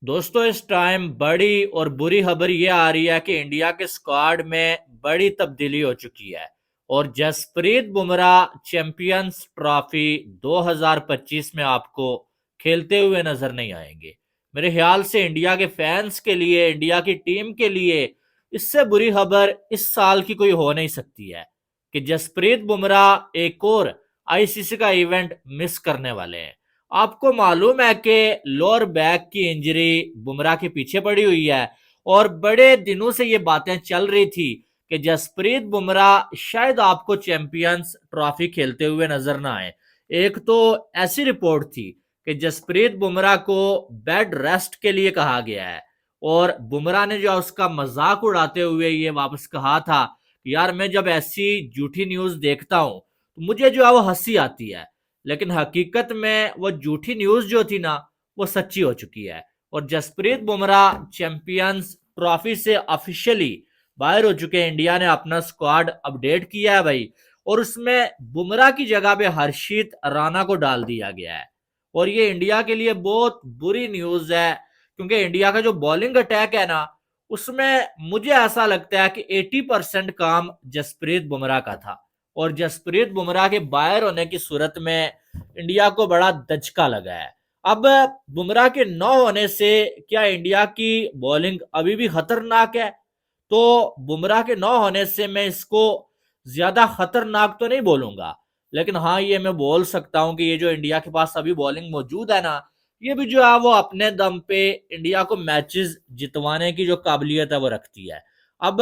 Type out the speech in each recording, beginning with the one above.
दोस्तों, इस टाइम बड़ी और बुरी खबर ये आ रही है कि इंडिया के स्क्वाड में बड़ी तब्दीली हो चुकी है और जसप्रीत बुमराह चैंपियंस ट्रॉफी 2025 में आपको खेलते हुए नजर नहीं आएंगे। मेरे ख्याल से इंडिया के फैंस के लिए, इंडिया की टीम के लिए इससे बुरी खबर इस साल की कोई हो नहीं सकती है कि जसप्रीत बुमराह एक और आईसीसी का इवेंट मिस करने वाले हैं। आपको मालूम है कि लोअर बैक की इंजरी बुमराह के पीछे पड़ी हुई है और बड़े दिनों से ये बातें चल रही थी कि जसप्रीत बुमराह शायद आपको चैंपियंस ट्रॉफी खेलते हुए नजर ना आए। एक तो ऐसी रिपोर्ट थी कि जसप्रीत बुमराह को बेड रेस्ट के लिए कहा गया है और बुमराह ने जो उसका मजाक उड़ाते हुए ये वापस कहा था, यार मैं जब ऐसी झूठी न्यूज देखता हूं तो मुझे जो है वो हंसी आती है, लेकिन हकीकत में वो झूठी न्यूज जो थी ना, वो सच्ची हो चुकी है और जसप्रीत बुमराह चैंपियंस ट्रॉफी से ऑफिशियली बाहर हो चुके हैं। इंडिया ने अपना स्क्वाड अपडेट किया है भाई, और उसमें बुमराह की जगह पे हर्षित राणा को डाल दिया गया है और ये इंडिया के लिए बहुत बुरी न्यूज है, क्योंकि इंडिया का जो बॉलिंग अटैक है ना, उसमें मुझे ऐसा लगता है कि 80% काम जसप्रीत बुमराह का था और जसप्रीत बुमराह के बाहर होने की सूरत में इंडिया को बड़ा दचका लगा है। अब बुमराह के न होने से क्या इंडिया की बॉलिंग अभी भी खतरनाक है? तो बुमराह के न होने से मैं इसको ज्यादा खतरनाक तो नहीं बोलूंगा, लेकिन हाँ ये मैं बोल सकता हूं कि ये जो इंडिया के पास अभी बॉलिंग मौजूद है ना, ये भी जो है वो अपने दम पे इंडिया को मैचेस जितवाने की जो काबिलियत है वो रखती है। अब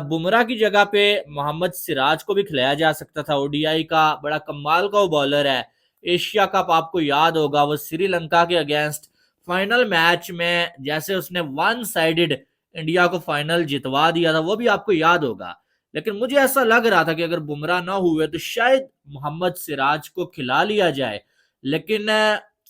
बुमराह की जगह पे मोहम्मद सिराज को भी खिलाया जा सकता था। ओडीआई का बड़ा कमाल का वो बॉलर है। एशिया कप आपको याद होगा, वो श्रीलंका के अगेंस्ट फाइनल मैच में जैसे उसने वन साइडेड इंडिया को फाइनल जितवा दिया था, वो भी आपको याद होगा। लेकिन मुझे ऐसा लग रहा था कि अगर बुमराह ना हुए तो शायद मोहम्मद सिराज को खिला लिया जाए, लेकिन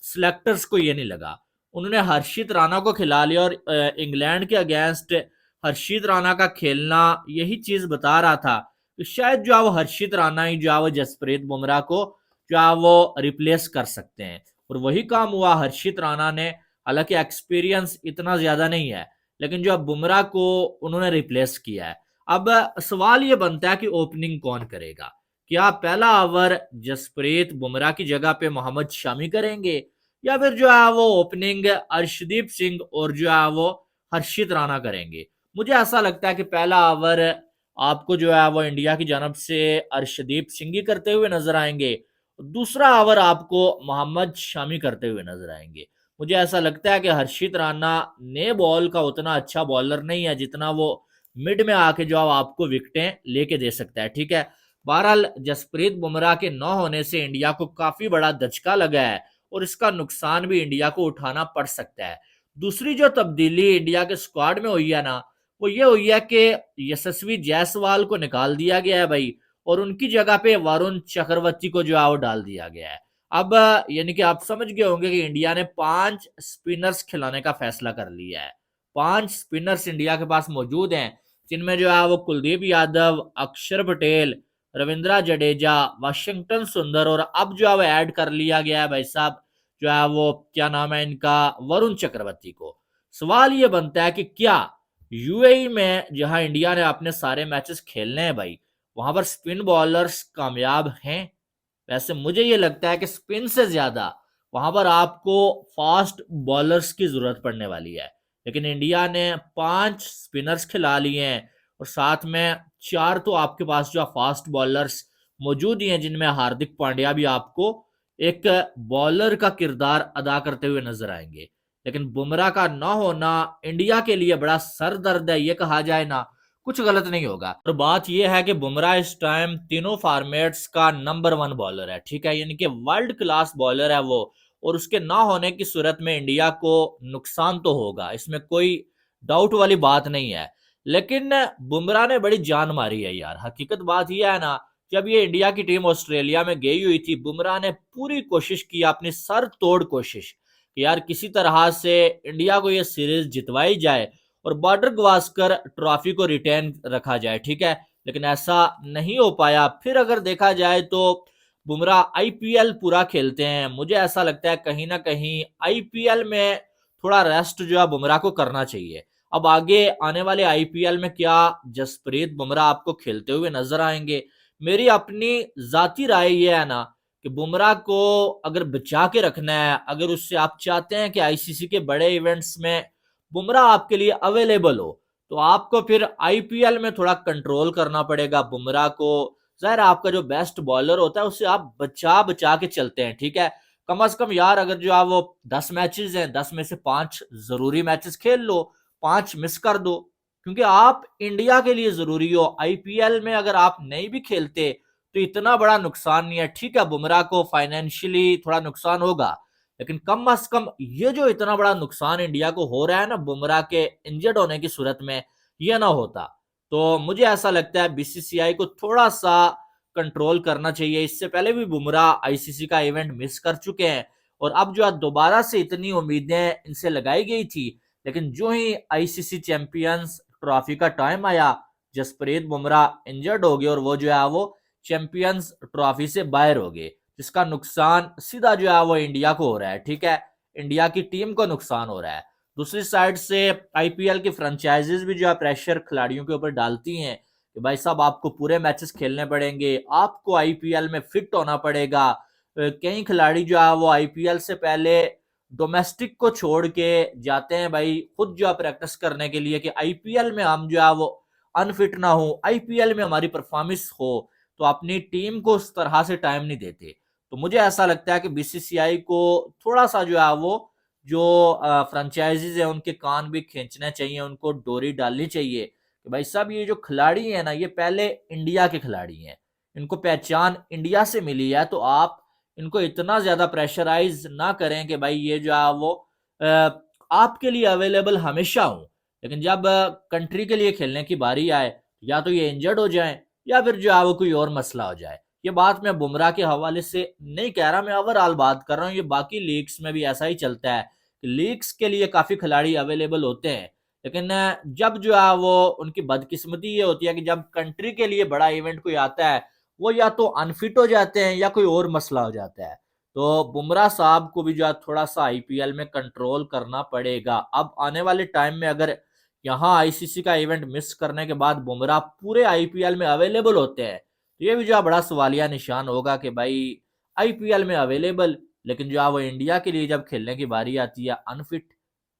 सिलेक्टर्स को ये नहीं लगा। उन्होंने हर्षित राणा को खिला लिया और इंग्लैंड के अगेंस्ट हर्षित राणा का खेलना यही चीज बता रहा था कि शायद जो है वो हर्षित राणा ही जो है वो जसप्रीत बुमराह को जो है वो रिप्लेस कर सकते हैं, और वही काम हुआ। हर्षित राणा ने, हालांकि एक्सपीरियंस इतना ज्यादा नहीं है, लेकिन जो बुमराह को उन्होंने रिप्लेस किया है। अब सवाल ये बनता है कि ओपनिंग कौन करेगा? क्या पहला ओवर जसप्रीत बुमराह की जगह पे मोहम्मद शमी करेंगे, या फिर जो है वो ओपनिंग अर्शदीप सिंह और जो है वो हर्षित राणा करेंगे? मुझे ऐसा लगता है कि पहला ओवर आपको जो है वो इंडिया की जानब से अर्शदीप सिंह ही करते हुए नजर आएंगे, दूसरा ओवर आपको मोहम्मद शामी करते हुए नजर आएंगे। मुझे ऐसा लगता है कि हर्षित राणा ने बॉल का उतना अच्छा बॉलर नहीं है जितना वो मिड में आके जो आपको विकेटें लेके दे सकता है। ठीक है, बहरहाल जसप्रीत बुमराह के न होने से इंडिया को काफी बड़ा धचका लगा है और इसका नुकसान भी इंडिया को उठाना पड़ सकता है। दूसरी जो तब्दीली इंडिया के स्क्वाड में हुई है ना, वो ये हुई है कि यशस्वी जायसवाल को निकाल दिया गया है भाई, और उनकी जगह पे वरुण चक्रवर्ती को जो है वो डाल दिया गया है। अब यानी कि आप समझ गए होंगे कि इंडिया ने 5 स्पिनर्स खिलाने का फैसला कर लिया है। 5 स्पिनर्स इंडिया के पास मौजूद हैं, जिनमें जो है वो कुलदीप यादव, अक्षर पटेल, रविंद्रा जडेजा, वाशिंगटन सुंदर, और अब जो है वो ऐड कर लिया गया है भाई साहब, जो है वो क्या नाम है इनका, वरुण चक्रवर्ती को। सवाल ये बनता है कि क्या यूएई में, जहां इंडिया ने अपने सारे मैचेस खेलने हैं भाई, वहां पर स्पिन बॉलर्स कामयाब हैं? वैसे मुझे ये लगता है कि स्पिन से ज्यादा वहां पर आपको फास्ट बॉलर्स की जरूरत पड़ने वाली है। लेकिन इंडिया ने 5 स्पिनर्स खिला लिए हैं और साथ में 4 तो आपके पास जो फास्ट बॉलर्स मौजूद ही हैं, जिनमें हार्दिक पांड्या भी आपको एक बॉलर का किरदार अदा करते हुए नजर आएंगे। लेकिन बुमराह का ना होना इंडिया के लिए बड़ा सर दर्द है, ये कहा जाए ना, कुछ गलत नहीं होगा। और बात यह है कि बुमराह इस टाइम तीनों फॉर्मेट्स का नंबर 1 बॉलर है। ठीक है, यानी कि वर्ल्ड क्लास बॉलर है वो, और उसके ना होने की सूरत में इंडिया को नुकसान तो होगा, इसमें कोई डाउट वाली बात नहीं है। लेकिन बुमराह ने बड़ी जान मारी है यार। हकीकत बात यह है ना, जब ये इंडिया की टीम ऑस्ट्रेलिया में गई हुई थी, बुमराह ने पूरी कोशिश की, अपनी सर तोड़ कोशिश कि यार किसी तरह से इंडिया को ये सीरीज जितवाई जाए और बॉर्डर गवास्कर ट्रॉफी को रिटेन रखा जाए। ठीक है, लेकिन ऐसा नहीं हो पाया। फिर अगर देखा जाए तो बुमराह आईपीएल पूरा खेलते हैं, मुझे ऐसा लगता है कहीं ना कहीं आईपीएल में थोड़ा रेस्ट जो है बुमराह को करना चाहिए। अब आगे आने वाले आईपीएल में क्या जसप्रीत बुमराह आपको खेलते हुए नजर आएंगे? मेरी अपनी जाती राय ये है ना कि बुमराह को अगर बचा के रखना है, अगर उससे आप चाहते हैं कि आईसीसी के बड़े इवेंट्स में बुमराह आपके लिए अवेलेबल हो, तो आपको फिर आईपीएल में थोड़ा कंट्रोल करना पड़ेगा बुमराह को। जाहिर है आपका जो बेस्ट बॉलर होता है उससे आप बचा बचा के चलते हैं, ठीक है। कम से कम यार अगर जो आप वो 10 मैचेस हैं, 10 में से 5 जरूरी मैचेस खेल लो, 5 मिस कर दो, क्योंकि आप इंडिया के लिए जरूरी हो। आईपीएल में अगर आप नहीं भी खेलते तो इतना बड़ा नुकसान नहीं है, ठीक है बुमराह को फाइनेंशियली थोड़ा नुकसान होगा, लेकिन कम से कम ये जो इतना बड़ा नुकसान इंडिया को हो रहा है ना बुमराह के इंजर्ड होने की सूरत में, ये ना होता। तो मुझे ऐसा लगता है बीसीसीआई को थोड़ा सा कंट्रोल करना चाहिए। इससे पहले भी बुमराह आईसीसी का इवेंट मिस कर चुके हैं, और अब जो है दोबारा से इतनी उम्मीदें इनसे लगाई गई थी, लेकिन जो ही आईसीसी चैंपियंस ट्रॉफी का टाइम आया, जसप्रीत बुमराह इंजर्ड हो गए और वो जो है वो चैंपियंस ट्रॉफी से बाहर हो गए, जिसका नुकसान सीधा जो है वो इंडिया को हो रहा है, ठीक है। इंडिया की टीम को नुकसान हो रहा है। दूसरी साइड से आईपीएल की फ्रेंचाइजीज भी जो है प्रेशर खिलाड़ियों के ऊपर डालती हैं कि भाई साहब आपको पूरे मैचेस खेलने पड़ेंगे, आपको आईपीएल में फिट होना पड़ेगा। कई खिलाड़ी जो है वो आईपीएल से पहले डोमेस्टिक को छोड़ के जाते हैं भाई खुद जो है प्रैक्टिस करने के लिए कि आईपीएल में हम जो है वो अनफिट ना हो, आईपीएल में हमारी परफॉर्मेंस हो। तो अपनी टीम को उस तरह से टाइम नहीं देते। तो मुझे ऐसा लगता है कि बीसीसीआई को थोड़ा सा जो है वो जो फ्रेंचाइजीज है उनके कान भी खींचने चाहिए, उनको डोरी डालनी चाहिए कि भाई साहब ये जो खिलाड़ी है ना ये पहले इंडिया के खिलाड़ी हैं, इनको पहचान इंडिया से मिली है, तो आप इनको इतना ज्यादा प्रेशराइज ना करें कि भाई ये जो है वो आपके लिए अवेलेबल हमेशा हो, लेकिन जब कंट्री के लिए खेलने की बारी आए या तो ये इंजर्ड हो जाए या फिर जो है वो कोई और मसला हो जाए। ये बात मैं बुमराह के हवाले से नहीं कह रहा, मैं ओवरऑल बात कर रहा हूँ। ये बाकी लीग्स में भी ऐसा ही चलता है कि लीग्स के लिए काफी खिलाड़ी अवेलेबल होते हैं, लेकिन जब जो है वो उनकी बदकिस्मती ये होती है कि जब कंट्री के लिए बड़ा इवेंट कोई आता है वो या तो अनफिट हो जाते हैं या कोई और मसला हो जाता है। तो बुमराह साहब को भी जो है थोड़ा सा आईपीएल में कंट्रोल करना पड़ेगा। अब आने वाले टाइम में अगर यहाँ आईसीसी का इवेंट मिस करने के बाद बुमराह पूरे आईपीएल में अवेलेबल होते हैं तो ये भी जो है बड़ा सवालिया निशान होगा कि भाई आईपीएल में अवेलेबल, लेकिन जो है वो इंडिया के लिए जब खेलने की बारी आती है अनफिट।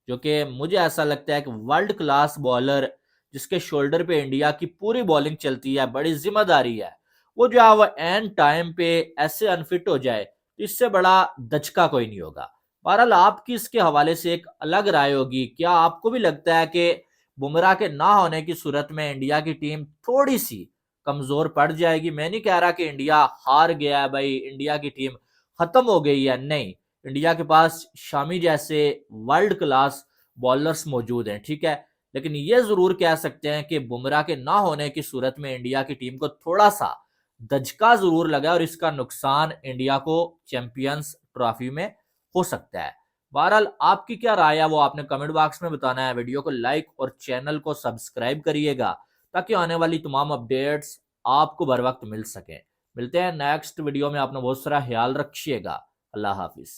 जो कि मुझे ऐसा लगता है कि वर्ल्ड क्लास बॉलर जिसके शोल्डर पे इंडिया की पूरी बॉलिंग चलती है, बड़ी जिम्मेदारी है, वो जो है वो एंड टाइम पे ऐसे अनफिट हो जाए तो इससे बड़ा दचका कोई नहीं होगा। बहरहाल आपकी इसके हवाले से एक अलग राय होगी। क्या आपको भी लगता है कि बुमराह के ना होने की सूरत में इंडिया की टीम थोड़ी सी कमजोर पड़ जाएगी? मैं नहीं कह रहा कि इंडिया हार गया है भाई, इंडिया की टीम खत्म हो गई है, नहीं। इंडिया के पास शामी जैसे वर्ल्ड क्लास बॉलर्स मौजूद हैं, ठीक है, लेकिन ये जरूर कह सकते हैं कि बुमराह के ना होने की सूरत में इंडिया की टीम को थोड़ा सा दचका जरूर लगा और इसका नुकसान इंडिया को चैंपियंस ट्रॉफी में हो सकता है। बहरहाल आपकी क्या राय है वो आपने कमेंट बॉक्स में बताना है। वीडियो को लाइक और चैनल को सब्सक्राइब करिएगा ताकि आने वाली तमाम अपडेट्स आपको बर वक्त मिल सके। मिलते हैं नेक्स्ट वीडियो में, अपना बहुत सारा ख्याल रखिएगा। अल्लाह हाफिज।